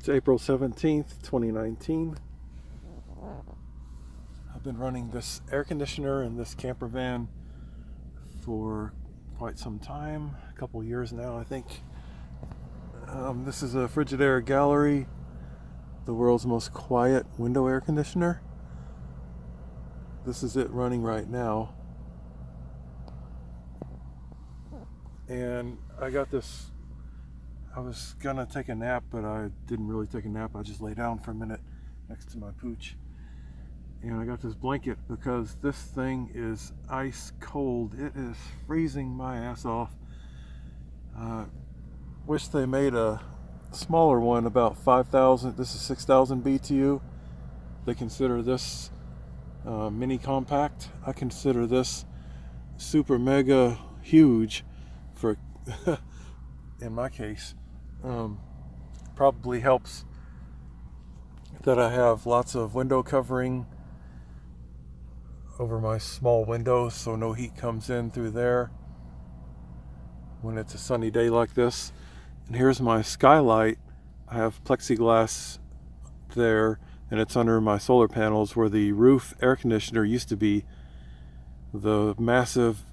It's April 17th, 2019. I've been running this air conditioner in this camper van for quite some time, a couple years now, I think. This is a Frigidaire Gallery, the world's most quiet window air conditioner. This is it running right now. And I got this, I was gonna take a nap, but I didn't really take a nap. I just lay down for a minute next to my pooch. And I got this blanket because this thing is ice cold. It is freezing my ass off. Wish they made a smaller one, about 5,000. This is 6,000 BTU. They consider this mini compact. I consider this super mega huge for, in my case. Probably helps that I have lots of window covering over my small windows, so no heat comes in through there when it's a sunny day like this. And here's my skylight. I have plexiglass there, and it's under my solar panels where the roof air conditioner used to be. The massive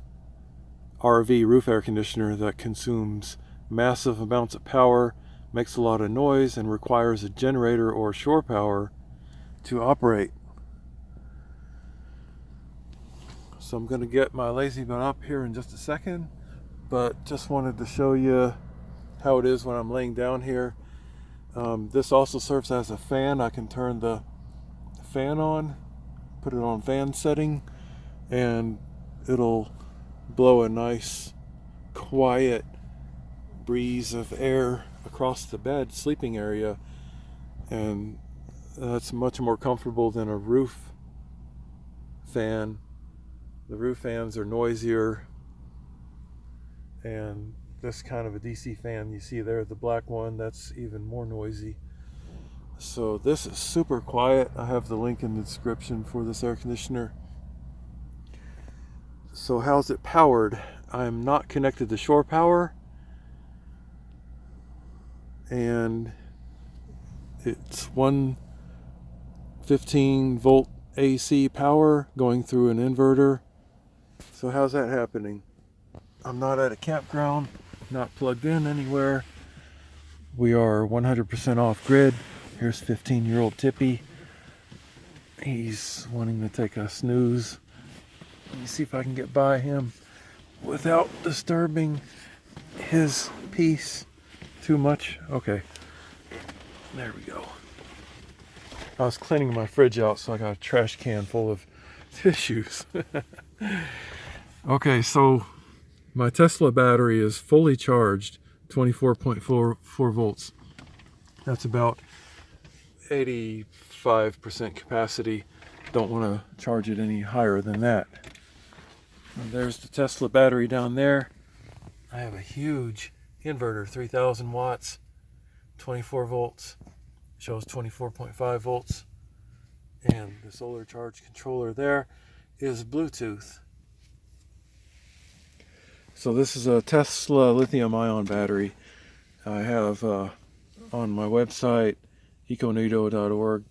RV roof air conditioner that consumes massive amounts of power, makes a lot of noise, and requires a generator or shore power to operate. So I'm going to get my lazy butt up here in just a second, but just wanted to show you how it is when I'm laying down here. This also serves as a fan. I can turn the fan on, put it on fan setting, and it'll blow a nice quiet breeze of air across the bed sleeping area, and that's much more comfortable than a roof fan. The roof fans are noisier, and this kind of a DC fan you see there, the black one, that's even more noisy. So this is super quiet. I have the link in the description for this air conditioner. So how's it powered? I'm not connected to shore power, and it's 115 volt AC power going through an inverter. So how's that happening? I'm not at a campground, not plugged in anywhere. We are 100% off grid. Here's 15-year-old Tippy. He's wanting to take a snooze. Let me see if I can get by him without disturbing his peace too much. Okay, there we go. I was cleaning my fridge out, so I got a trash can full of tissues. Okay, so my Tesla battery is fully charged, 24.44 volts. That's about 85% capacity. Don't want to charge it any higher than that. And there's the Tesla battery down there. I have a huge inverter, 3,000 watts, 24 volts. Shows 24.5 volts. And the solar charge controller there is Bluetooth. So this is a Tesla lithium ion battery. I have on my website econito.org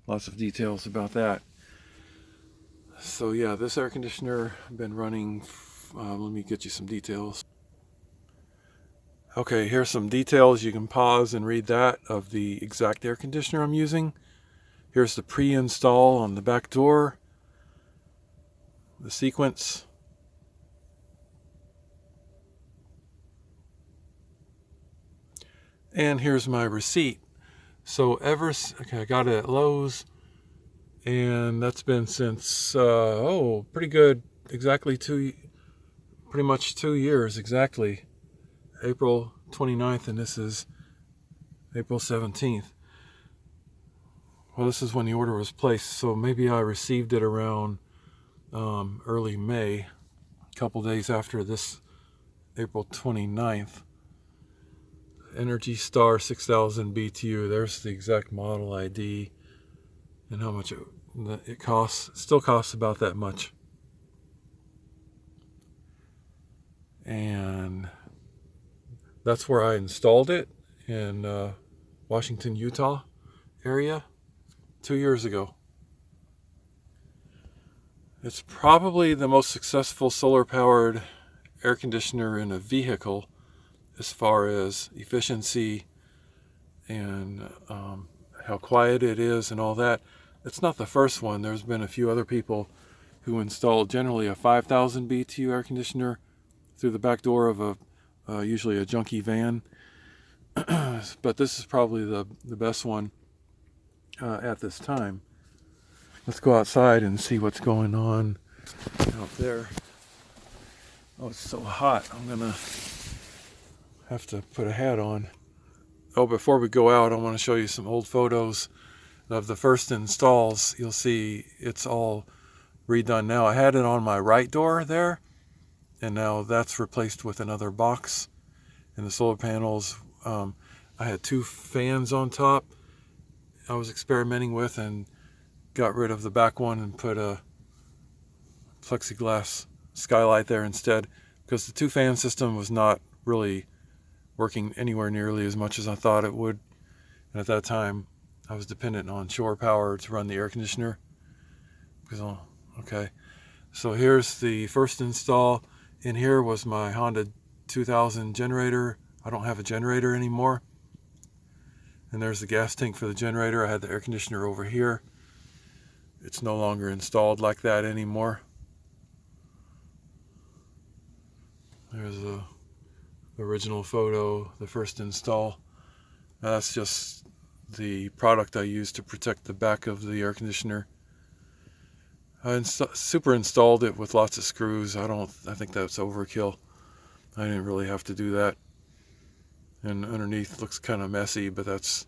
lots of details about that. So yeah, this air conditioner I've been running, let me get you some details. Okay, here's some details. You can pause and read that of the exact air conditioner I'm using. Here's the pre-install on the back door, the sequence. And here's my receipt. So okay, I got it at Lowe's, and that's been since, pretty good, pretty much 2 years exactly. April 29th, and this is April 17th. Well, this is when the order was placed, so maybe I received it around early May, a couple days after this, April 29th. Energy Star 6,000 BTU. There's the exact model ID and how much it costs. It still costs about that much. And that's where I installed it, and Washington, Utah area 2 years ago. It's probably the most successful solar-powered air conditioner in a vehicle as far as efficiency and how quiet it is and all that. It's not the first one. There's been a few other people who installed generally a 5,000 BTU air conditioner through the back door of usually a junky van. But this is probably the best one at this time. Let's go outside and see what's going on out there. Oh, it's so hot. I'm gonna have to put a hat on. Oh, before we go out, I want to show you some old photos of the first installs. You'll see it's all redone now. I had it on my right door there, and now that's replaced with another box. And the solar panels, I had 2 fans on top I was experimenting with, and got rid of the back one and put a plexiglass skylight there instead, because the 2-fan system was not really working anywhere nearly as much as I thought it would. And at that time, I was dependent on shore power to run the air conditioner. Okay, so here's the first install. In here was my Honda 2000 generator. I don't have a generator anymore. And there's the gas tank for the generator. I had the air conditioner over here. It's no longer installed like that anymore. There's the original photo, the first install. That's just the product I used to protect the back of the air conditioner. I super installed it with lots of screws. I think that's overkill. I didn't really have to do that. And underneath looks kind of messy, but this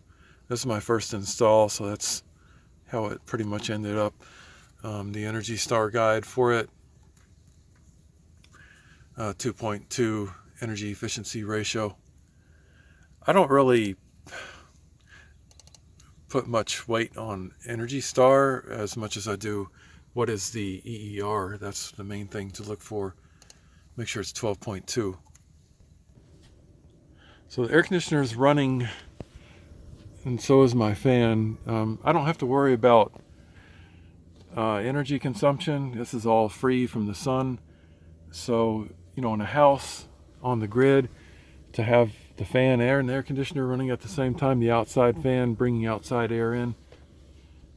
is my first install, so that's how it pretty much ended up. The Energy Star guide for it, 2.2 energy efficiency ratio. I don't really put much weight on Energy Star as much as I do what is the EER. That's the main thing to look for. Make sure it's 12.2. So the air conditioner is running, and so is my fan. I don't have to worry about energy consumption. This is all free from the sun. So, in a house on the grid, to have the fan and the air conditioner running at the same time, the outside fan bringing outside air in,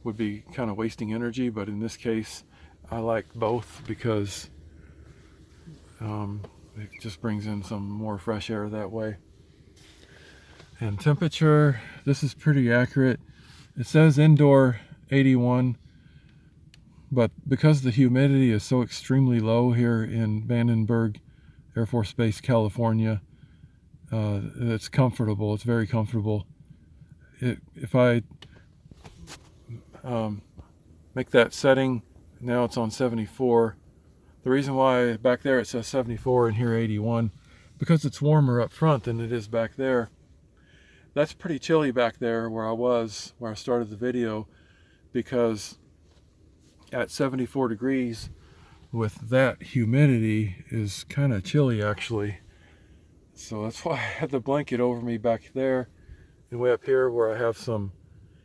would be kind of wasting energy. But in this case, I like both because it just brings in some more fresh air that way. And temperature, this is pretty accurate. It says indoor 81, but because the humidity is so extremely low here in Vandenberg Air Force Base, California, it's comfortable. It's very comfortable. If I make that setting, now it's on 74. The reason why back there it says 74 and here 81, because it's warmer up front than it is back there. That's pretty chilly back there where I started the video, because at 74 degrees with that humidity is kind of chilly actually. So that's why I had the blanket over me back there, and way up here where I have some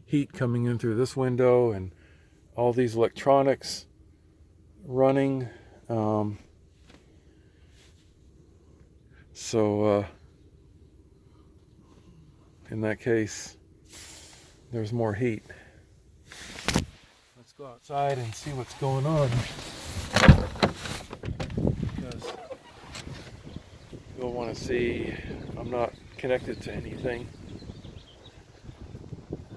heat coming in through this window and all these electronics running. In that case, there's more heat. Let's go outside and see what's going on, because you'll want to see I'm not connected to anything.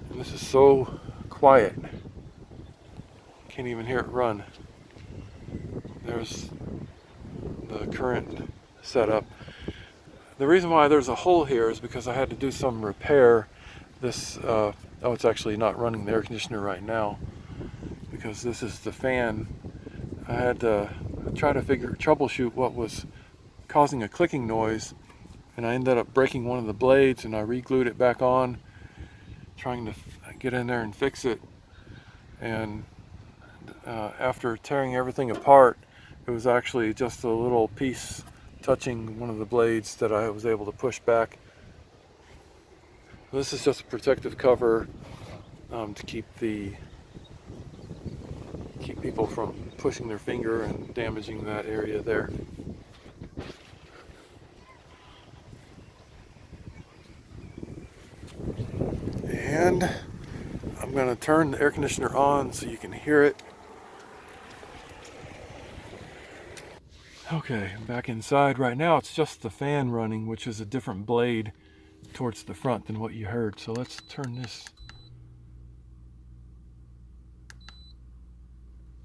And this is so quiet. Can't even hear it run. There's the current setup. The reason why there's a hole here is because I had to do some repair. This, it's actually not running the air conditioner right now, because this is the fan. I had to try to troubleshoot what was causing a clicking noise, and I ended up breaking one of the blades, and I re-glued it back on, trying to get in there and fix it. And after tearing everything apart, it was actually just a little piece touching one of the blades that I was able to push back. This is just a protective cover to keep people from pushing their finger and damaging that area there. And I'm going to turn the air conditioner on so you can hear it. Okay, I'm back inside. Right now it's just the fan running, which is a different blade towards the front than what you heard. So let's turn this.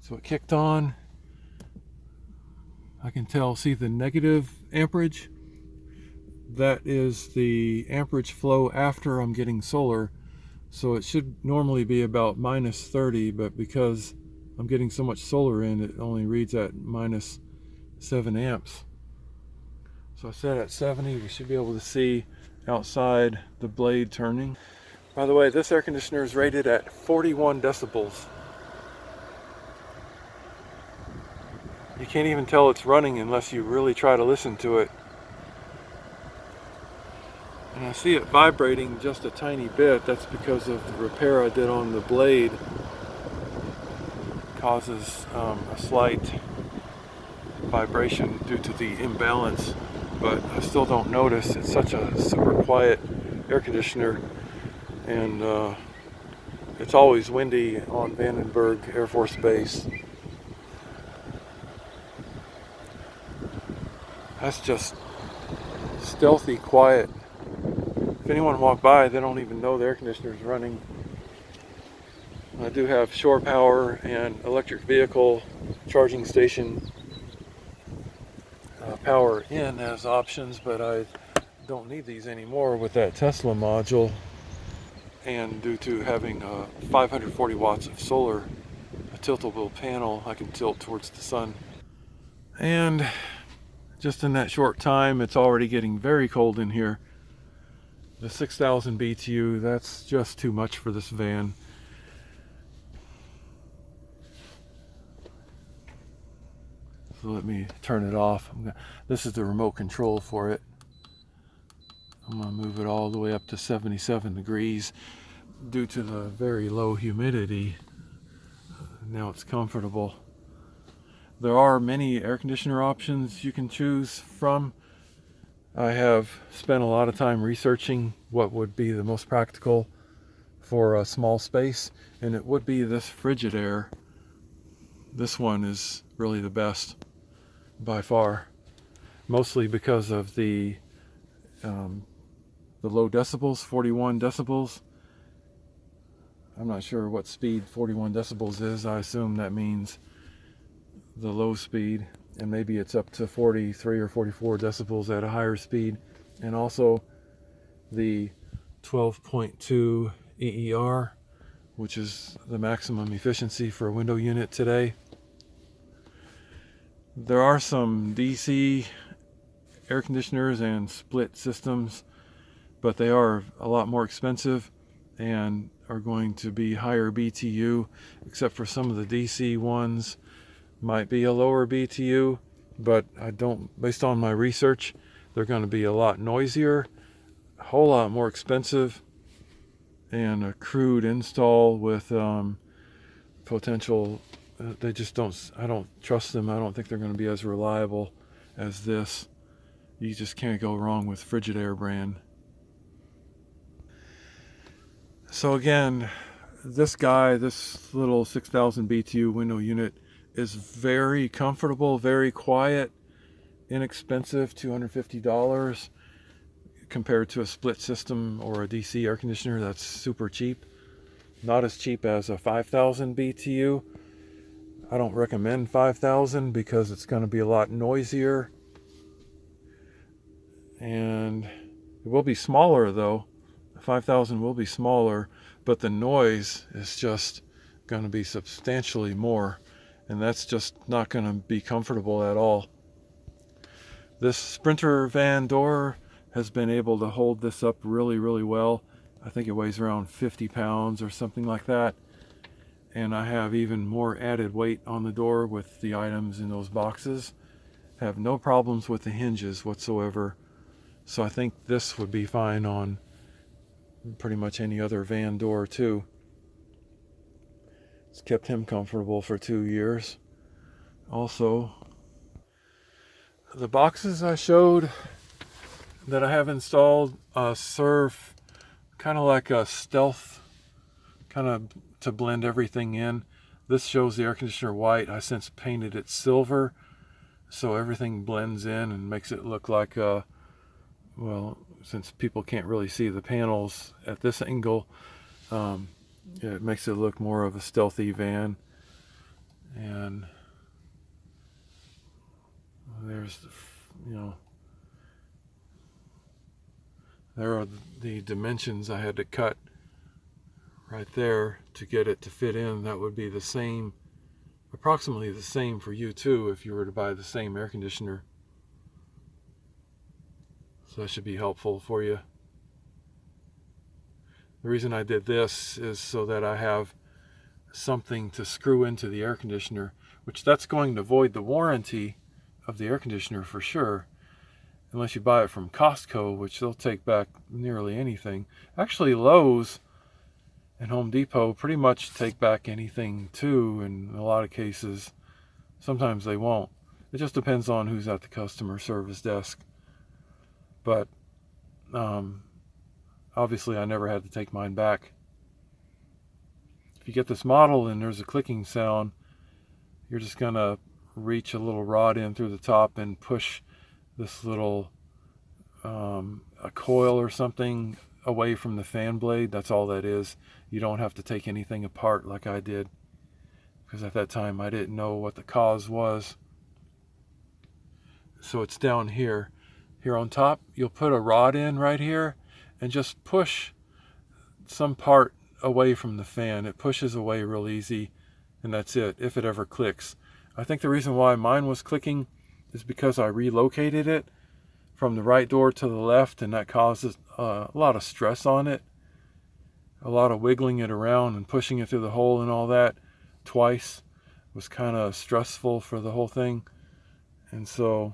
So it kicked on. I can see the negative amperage. That is the amperage flow after I'm getting solar. So it should normally be about minus 30, but because I'm getting so much solar in, it only reads at minus 7 amps. So I set at 70. We should be able to see outside the blade turning. By the way, this air conditioner is rated at 41 decibels. You can't even tell it's running unless you really try to listen to it. And I see it vibrating just a tiny bit. That's because of the repair I did on the blade. Causes a slight vibration due to the imbalance, but I still don't notice. It's such a super quiet air conditioner, and it's always windy on Vandenberg Air Force Base. That's just stealthy quiet. If anyone walked by, they don't even know the air conditioner is running. I do have shore power and electric vehicle charging station power in as options, but I don't need these anymore with that Tesla module, and due to having 540 watts of solar, a tiltable panel I can tilt towards the sun. And just in that short time, it's already getting very cold in here. The 6,000 BTU, that's just too much for this van. So let me turn it off. This is the remote control for it. I'm going to move it all the way up to 77 degrees due to the very low humidity. Now it's comfortable. There are many air conditioner options you can choose from. I have spent a lot of time researching what would be the most practical for a small space, and it would be this Frigidaire. This one is really the best by far, mostly because of the low decibels, 41 decibels. I'm not sure what speed 41 decibels is. I assume that means the low speed, and maybe it's up to 43 or 44 decibels at a higher speed. And also the 12.2 EER, which is the maximum efficiency for a window unit today. There are some DC air conditioners and split systems, but they are a lot more expensive and are going to be higher BTU, except for some of the DC ones might be a lower BTU, but based on my research, they're going to be a lot noisier, a whole lot more expensive, and a crude install with potential. They just don't. I don't trust them. I don't think they're going to be as reliable as this. You just can't go wrong with Frigidaire brand. So again, this little 6,000 BTU window unit is very comfortable, very quiet, inexpensive, $250 compared to a split system or a DC air conditioner that's super cheap. Not as cheap as a 5,000 BTU. I don't recommend 5,000 because it's going to be a lot noisier, and it will be smaller though. 5,000 will be smaller, but the noise is just going to be substantially more, and that's just not going to be comfortable at all. This Sprinter van door has been able to hold this up really, really well. I think it weighs around 50 pounds or something like that. And I have even more added weight on the door with the items in those boxes. Have no problems with the hinges whatsoever. So I think this would be fine on pretty much any other van door too. It's kept him comfortable for 2 years. Also, the boxes I showed that I have installed serve kind of like a stealth, kind of to blend everything in. This shows the air conditioner white. I since painted it silver, so everything blends in and makes it look like well, since people can't really see the panels at this angle, it makes it look more of a stealthy van. And there's, there are the dimensions I had to cut right there to get it to fit in. That would be the same, approximately the same for you too if you were to buy the same air conditioner. So that should be helpful for you. The reason I did this is so that I have something to screw into the air conditioner, which that's going to void the warranty of the air conditioner for sure, unless you buy it from Costco, which they'll take back nearly anything. Actually, Lowe's and Home Depot pretty much take back anything too in a lot of cases. Sometimes they won't. It just depends on who's at the customer service desk. But obviously I never had to take mine back. If you get this model and there's a clicking sound, you're just gonna reach a little rod in through the top and push this little a coil or something away from the fan blade. That's all that is. You don't have to take anything apart like I did, because at that time I didn't know what the cause was. So it's down here. Here on top, you'll put a rod in right here and just push some part away from the fan. It pushes away real easy, and that's it, if it ever clicks. I think the reason why mine was clicking is because I relocated it from the right door to the left, and that causes a lot of stress on it. A lot of wiggling it around and pushing it through the hole and all that twice was kind of stressful for the whole thing. And so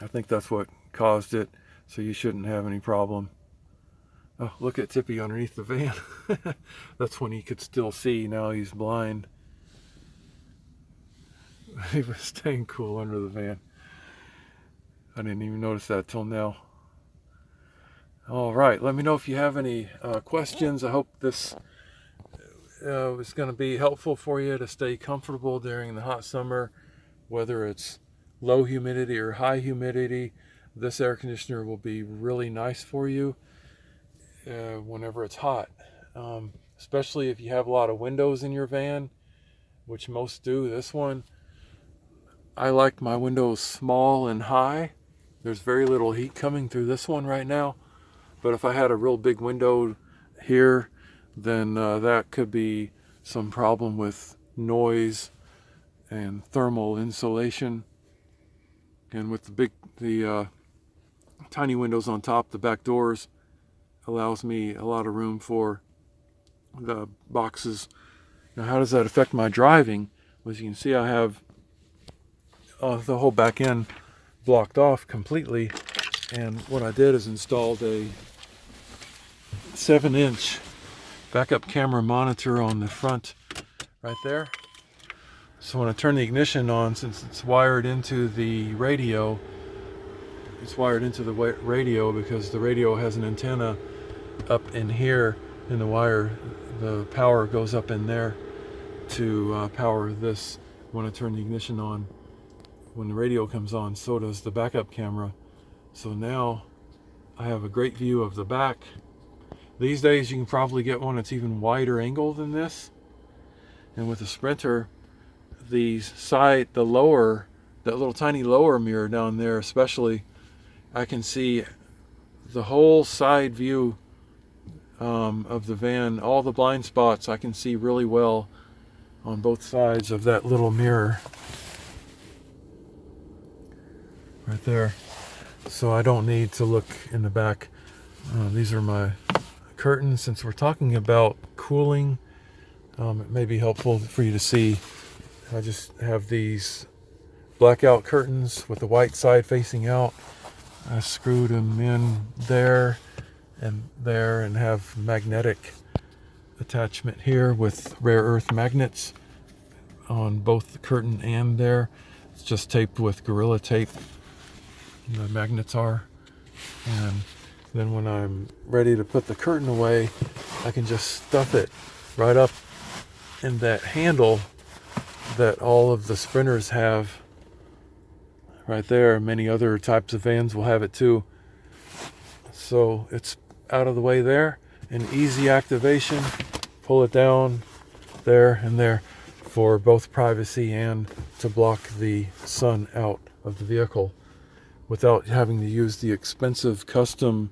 I think that's what caused it, so you shouldn't have any problem. Oh, look at Tippy underneath the van. That's when he could still see. Now he's blind. He was staying cool under the van. I didn't even notice that till now. All right, let me know if you have any questions. I hope this is going to be helpful for you to stay comfortable during the hot summer, whether it's low humidity or high humidity. This air conditioner will be really nice for you whenever it's hot, especially if you have a lot of windows in your van, which most do. This one, I like my windows small and high. There's very little heat coming through this one right now, but if I had a real big window here, then that could be some problem with noise and thermal insulation. And with the tiny windows on top, the back doors allows me a lot of room for the boxes. Now, how does that affect my driving? Well, as you can see, I have the whole back end blocked off completely. And what I did is installed a 7-inch backup camera monitor on the front right there. So when I turn the ignition on, since it's wired into the radio, it's wired into the radio because the radio has an antenna up in here in the wire. The power goes up in there to power this. When I turn the ignition on, when the radio comes on, so does the backup camera. So now I have a great view of the back. These days you can probably get one that's even wider angle than this. And with the Sprinter, the lower, that little tiny lower mirror down there especially, I can see the whole side view of the van. All the blind spots I can see really well on both sides of that little mirror right there. So I don't need to look in the back. These are my curtains. Since we're talking about cooling, it may be helpful for you to see. I just have these blackout curtains with the white side facing out. I screwed them in there, and there, and have magnetic attachment here with rare earth magnets on both the curtain and there. It's just taped with Gorilla Tape. The magnets are. And then when I'm ready to put the curtain away, I can just stuff it right up in that handle that all of the Sprinters have right there. Many other types of vans will have it too. So it's out of the way there. An easy activation. Pull it down there and there for both privacy and to block the sun out of the vehicle without having to use the expensive custom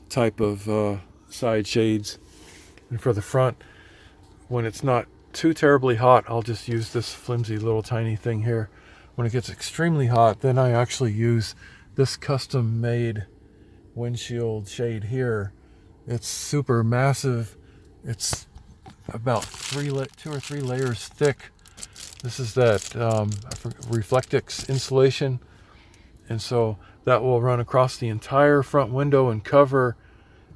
type of side shades. And for the front, when it's not too terribly hot, I'll just use this flimsy little tiny thing here. When it gets extremely hot, then I actually use this custom made windshield shade here. It's super massive. It's about 2 or 3 layers thick. This is that Reflectix insulation, and so that will run across the entire front window and cover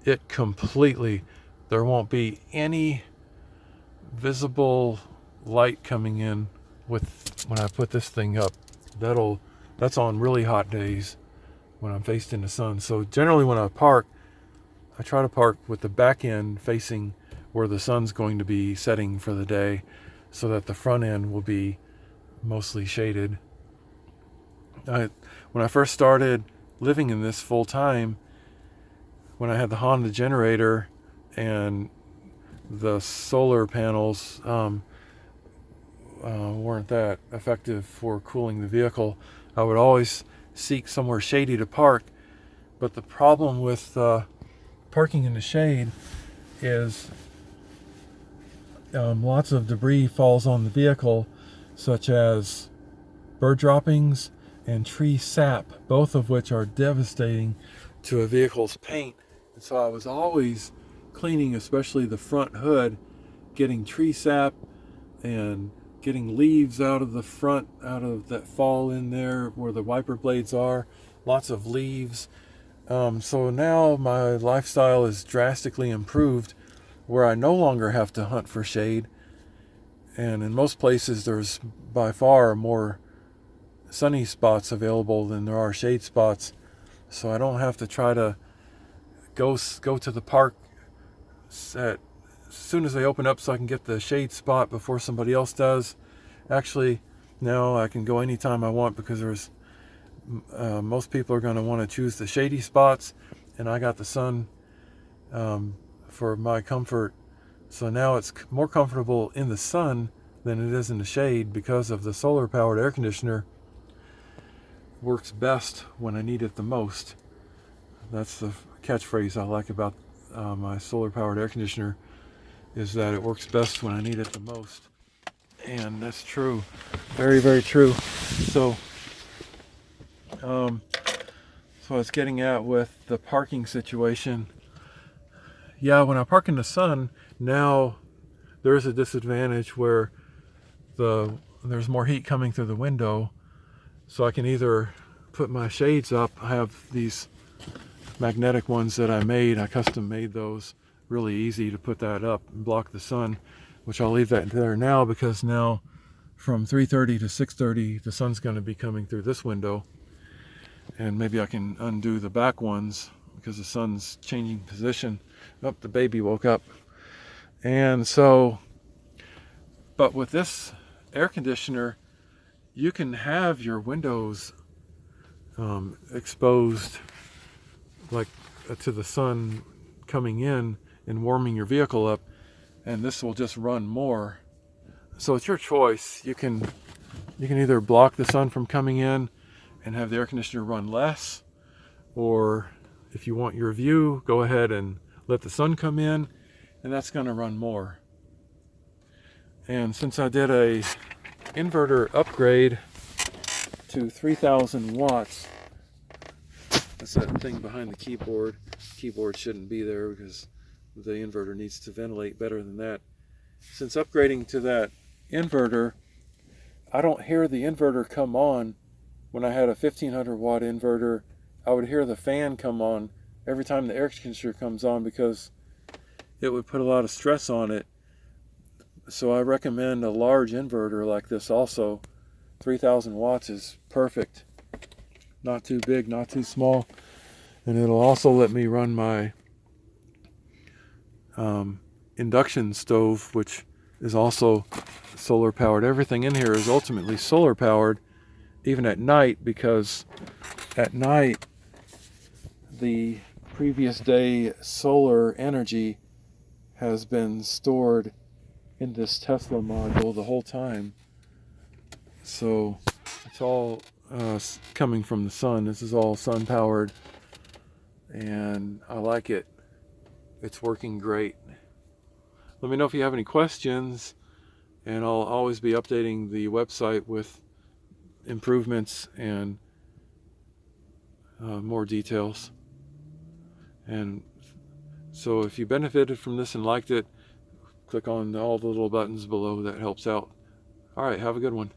it completely. There won't be any visible light coming in when I put this thing up. That's on really hot days when I'm faced in the sun. So generally when I park, I try to park with the back end facing where the sun's going to be setting for the day, so that the front end will be mostly shaded. When I first started living in this full time, when I had the Honda generator and the solar panels weren't that effective for cooling the vehicle, I would always seek somewhere shady to park. But the problem with parking in the shade is lots of debris falls on the vehicle, such as bird droppings and tree sap, both of which are devastating to a vehicle's paint. And so I was always cleaning, especially the front hood, getting tree sap and getting leaves out of the front, out of that fall in there where the wiper blades are, lots of leaves. So now my lifestyle is drastically improved, where I no longer have to hunt for shade. And in most places, there's by far more sunny spots available than there are shade spots. So I don't have to try to go to the park as soon as they open up so I can get the shade spot before somebody else does. Actually, now I can go anytime I want, because there's most people are going to want to choose the shady spots, and I got the sun for my comfort. So now it's more comfortable in the sun than it is in the shade, because of the solar powered air conditioner works best when I need it the most. That's the catchphrase I like about my solar powered air conditioner, is that it works best when I need it the most. And that's true. Very, very true. So I was getting at with the parking situation. Yeah, when I park in the sun, now there's a disadvantage where there's more heat coming through the window. So I can either put my shades up. I have these magnetic ones that I made. I custom made those. Really easy to put that up and block the sun, which I'll leave that there now, because now from 3:30 to 6:30 the sun's going to be coming through this window, and maybe I can undo the back ones because the sun's changing position. Oh, the baby woke up. And so, but with this air conditioner, you can have your windows exposed, like to the sun coming in and warming your vehicle up, and this will just run more. So it's your choice. You can either block the sun from coming in and have the air conditioner run less, or if you want your view, go ahead and let the sun come in, and that's going to run more. And since I did a inverter upgrade to 3000 watts, that's that thing behind the keyboard. Keyboard shouldn't be there because the inverter needs to ventilate better than that. Since upgrading to that inverter, I don't hear the inverter come on. When I had a 1500 watt inverter, I would hear the fan come on every time the air conditioner comes on because it would put a lot of stress on it. So I recommend a large inverter like this also. 3,000 watts is perfect. Not too big, not too small. And it'll also let me run my induction stove, which is also solar powered. Everything in here is ultimately solar powered, even at night, because at night the previous day solar energy has been stored in this Tesla module the whole time. So it's all coming from the sun. This is all sun powered, and I like it. It's working great. Let me know if you have any questions, and I'll always be updating the website with improvements and more details. And so if you benefited from this and liked it, click on all the little buttons below. That helps out. All right, have a good one.